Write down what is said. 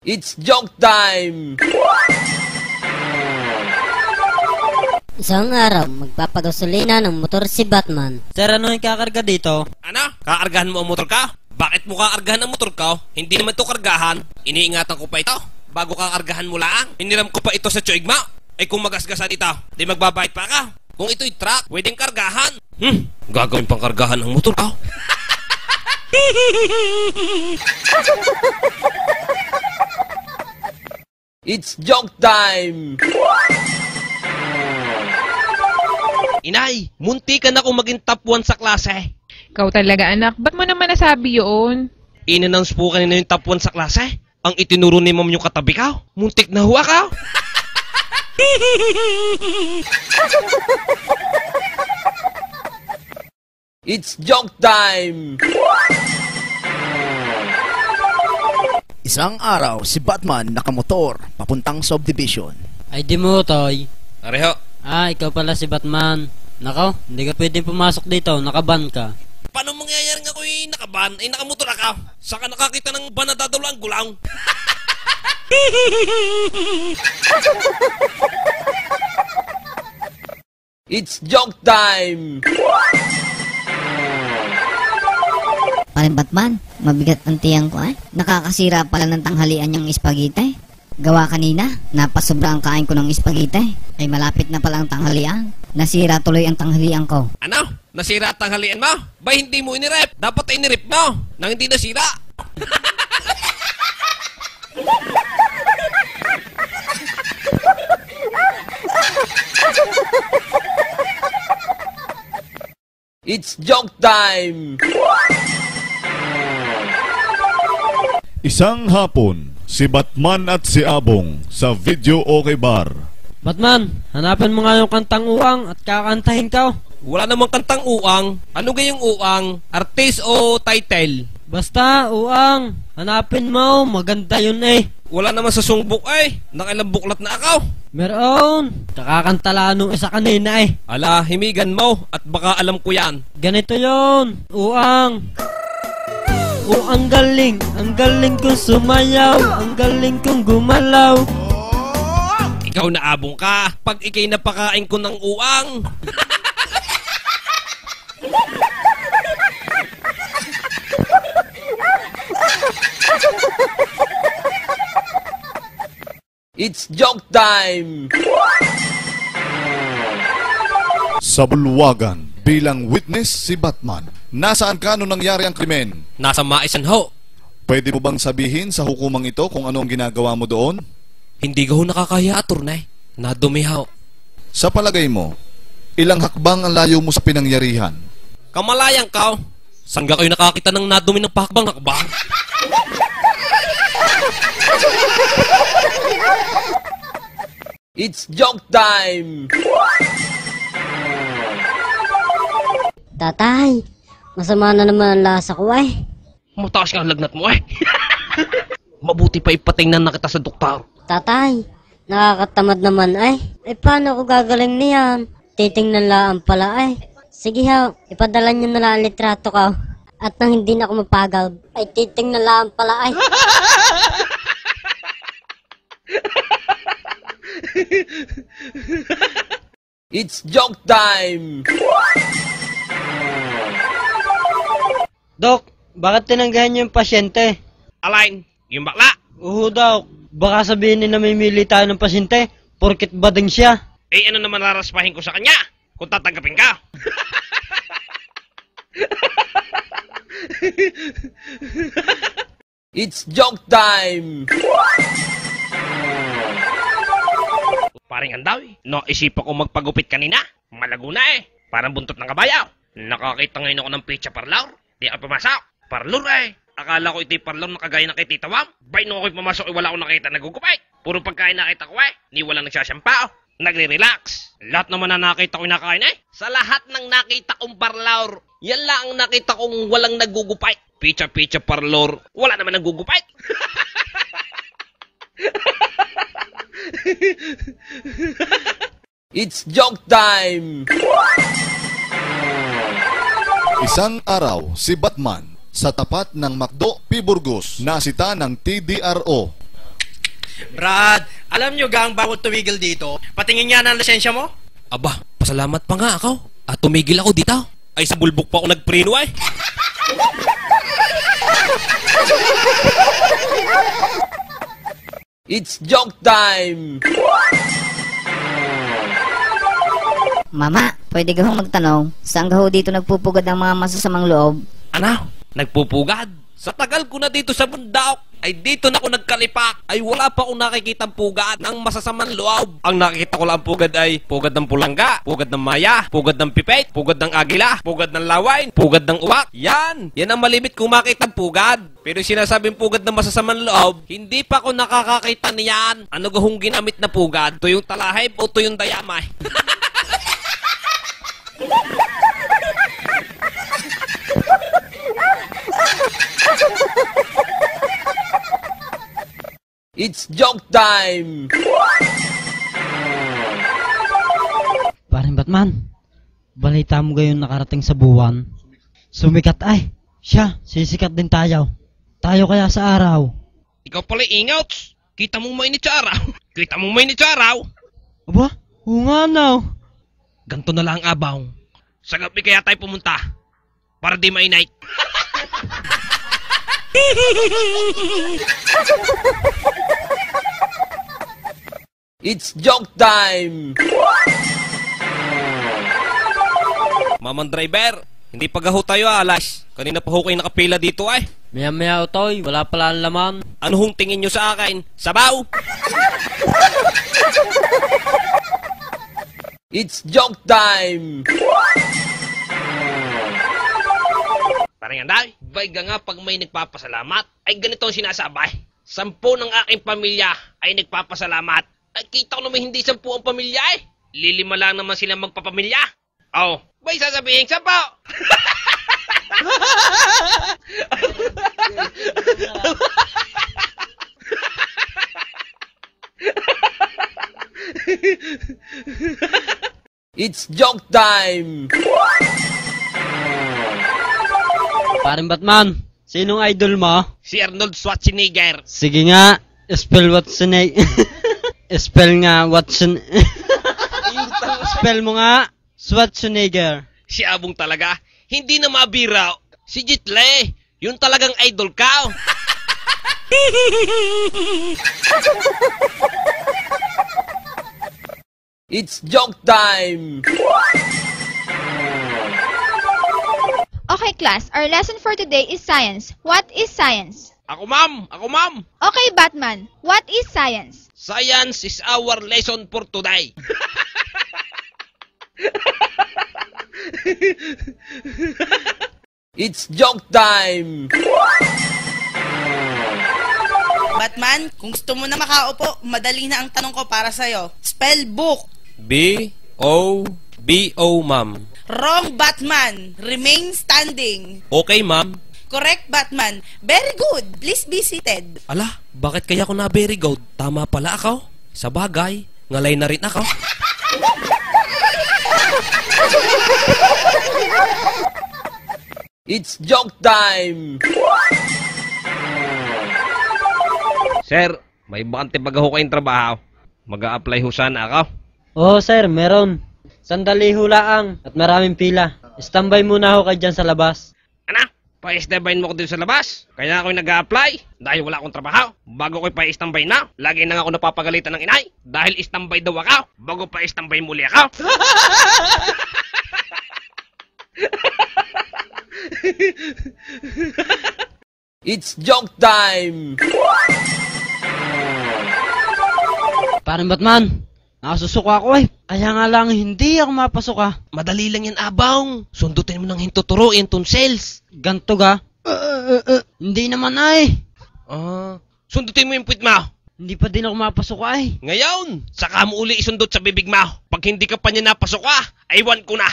It's joke time! Isang araw, magpapagasolina ng motor si Batman. Sir, ano yung kakarga dito? Ano? Kaargahan mo ang motor ka? Bakit mo kaargahan ang motor ka? Hindi naman to kargahan. Iniingatan ko pa ito. Bago kaargahan mo lang. Iniram ko pa ito sa tsuig mo. Ay kung magasgasan ito, di magbabayad pa ka. Kung ito'y truck, pwedeng kargahan. Gagawin pang kargahan ang motor ka. It's joke time! Inay, munti ka na kung maging top 1 sa klase. Ikaw talaga anak, ba't mo naman nasabi yun? In-announce po kanina yung top 1 sa klase. Ang itinuro ni ma'am yung katabi ka. Muntik na huwa ka. It's joke time! Isang araw, si Batman nakamotor papuntang subdivision. Ay di mo, Toy. Areho. Ikaw pala si Batman. Nako, hindi ka pwedeng pumasok dito, nakaban ka. Paano mangyayari nga ako nakaban? Ay nakamotor ka. Saka nakakita ng ban na dadalo ang gulaw. It's joke time! Parin Batman, mabigat ang tiyang ko Nakakasira pala ng tanghalian yung espagite. Gawa kanina, napasobra ang kain ko ng espagite. Ay malapit na pala ang tanghalian. Nasira tuloy ang tanghalian ko. Ano? Nasira at tanghalian mo? Ba hindi mo inirep? Dapat ay inirep mo nang hindi nasira. It's joke time! Isang hapon, si Batman at si Abong sa Video Okay Bar. Batman, hanapin mo nga yung kantang uang at kakantahin ka. Wala namang kantang uang. Ano gayong uang? Artist o title? Basta, uang. Hanapin mo, maganda yun Wala naman sa songbook Nakailang buklat na ako. Meron. Kakakanta lang nung isa kanina Ala, himigan mo at baka alam ko yan. Ganito yon, uang. Ang galing kong sumayaw, ang galing kong gumalaw. Ikaw na abong ka, pag ikay napakain ko ng uang. It's joke time! Sa bulwagan, bilang witness si Batman. Nasaan ka nung nangyari ang krimen? Nasa Maisan ho. Pwede mo bang sabihin sa hukumang ito kung ano ang ginagawa mo doon? Hindi ko nakakaya, attorney. Nadumihaw. Sa palagay mo, ilang hakbang ang layo mo sa pinangyarihan? Kamalayang ka. Saan ka kayo nakakita ng nadumi ng pakbang hakbang? It's joke time! Tatay, masama na naman ang lasa ko Mataas ka ang lagnat mo Mabuti pa ipatingnan na kita sa doktor. Tatay, nakakatamad naman paano ako gagaling niyan? Titingnan lang pala Sige ipadala niyo na lang ang litrato ko. At nang hindi na ako mapagod, titingnan lang pala It's joke time! Dok, bakit tinanggahan niyo yung pasyente? Alain, yung bakla. Oo, Dok. Baka sabihin na namimili tayo ng pasyente porket bading siya. Ano naman laraspahin ko sa kanya kung tatanggapin ka? It's joke time! Paring Andaw, naisipan ko magpagupit kanina. Malago na parang buntot ng kabayaw. Nakakita ngayon ako ng pizza parlor. Di ako pumasok. Parlor Akala ko ito'y parlor na kagaya ng kay Tita Wam. Bay nung ako'y pumasok wala akong nakita nagugupay. Puro pagkain nakita ko ni walang nagsasampao. Nagre-relax. Lahat naman na nakita ko nakain Sa lahat ng nakita kong parlor, yan lang ang nakita kong walang nagugupay. Pizza parlor, wala naman nagugupay. It's joke time! Isang araw, si Batman sa tapat ng McDo P. Burgos nasita ng TDRO. Brad, alam nyo gang bawal tumigil dito? Patingin nga ng lisensya mo? Aba, pasalamat pa nga ako. At tumigil ako dito. Ay sa bulbok pa ako nagpreno ay. It's joke time! Mama, pwede ka hong magtanong, saan ka ho dito nagpupugad ng mga masasamang loob? Ano? Nagpupugad? Sa tagal ko na dito sa bundok, ay dito na ako nagkalipak. Ay wala pa akong nakikitang pugad ng masasamang loob. Ang nakikita ko lang pugad ay pugad ng pulangga, pugad ng maya, pugad ng pipet, pugad ng agila, pugad ng lawain, pugad ng uwak. Yan ang malimit kong makitang pugad. Pero sinasabing pugad ng masasamang loob, hindi pa ako nakakakita niyan. Ano gahong ginamit na pugad? Tuyong talahib o tuyong dayamay? It's joke time! Paring Batman, balita mo gayon nakarating sa buwan. Sumikat ay, siya, sisikat din tayo. Tayo kaya sa araw. Ikaw pala ingouts. Kita mong mainit sa araw. Kita mong mainit sa araw. Aba, oo nga no. Ganto na lang ang abaw. Sa gabi kaya tayo pumunta. Para di mainit. It's joke time! Mamang driver, hindi pa gaho tayo alas. Kanina pa ho kayo nakapila dito ay. Maya-maya utoy, wala pala ang laman. Ano hong tingin nyo sa akin? Sabaw! It's joke time! Parang anday, bayga nga pag may nagpapasalamat, ay ganito ang sinasabay. 10 ng aking pamilya ay nagpapasalamat. Ay kita ko naman hindi 10 ang pamilya eh. 5 lang naman sila magpapamilya. Oh, bay sasabihin 10. It's joke time! Paring Batman, sinong idol mo? Si Arnold Schwarzenegger. Sige nga, spell Schwarzenegger. Spell nga Spell mo nga, Schwarzenegger. Si Abong talaga, hindi na mabira. Si Jitle, yun talagang idol ka. It's joke time! Okay, class. Our lesson for today is science. What is science? Ako ma'am. Okay, Batman. What is science? Science is our lesson for today. It's joke time! Batman, kung gusto mo na makaupo, madali na ang tanong ko para sa'yo. Spell book. B-O-B-O, ma'am. Wrong, Batman. Remain standing. Okay, ma'am. Correct, Batman. Very good. Please be seated. Ala, bakit kaya ako na very good? Tama pala ako. Sa bagay, ngalay na rin ako. It's joke time! Sir, may bakante baga ho kayong trabaho. Mag-a-apply ho sana ako. Oo sir, meron. Sandali hulaang at maraming pila. Standby muna ako kayo dyan sa labas. Ano? Pa-standbyin mo ko dito sa labas. Kaya ako nag-a-apply. Dahil wala akong trabaho. Bago ko pa-standby na, lagi na nga ako napapagalitan ng inay. Dahil standby daw ako. Bago pa-standby muli ako. It's joke time! Paring Batman, nakasusuko ako eh. Kaya nga lang hindi ako mapasok ah. Madali lang yan, abang. Sundutin mo ng hintuturuin, tonsils. Ganto ga? Hindi naman ay. Sundutin mo yung puwit mo. Hindi pa din ako mapasok ay. Ngayon, saka mo uli isundot sa bibig mo. Pag hindi ka pa niya napasok aywan ko na.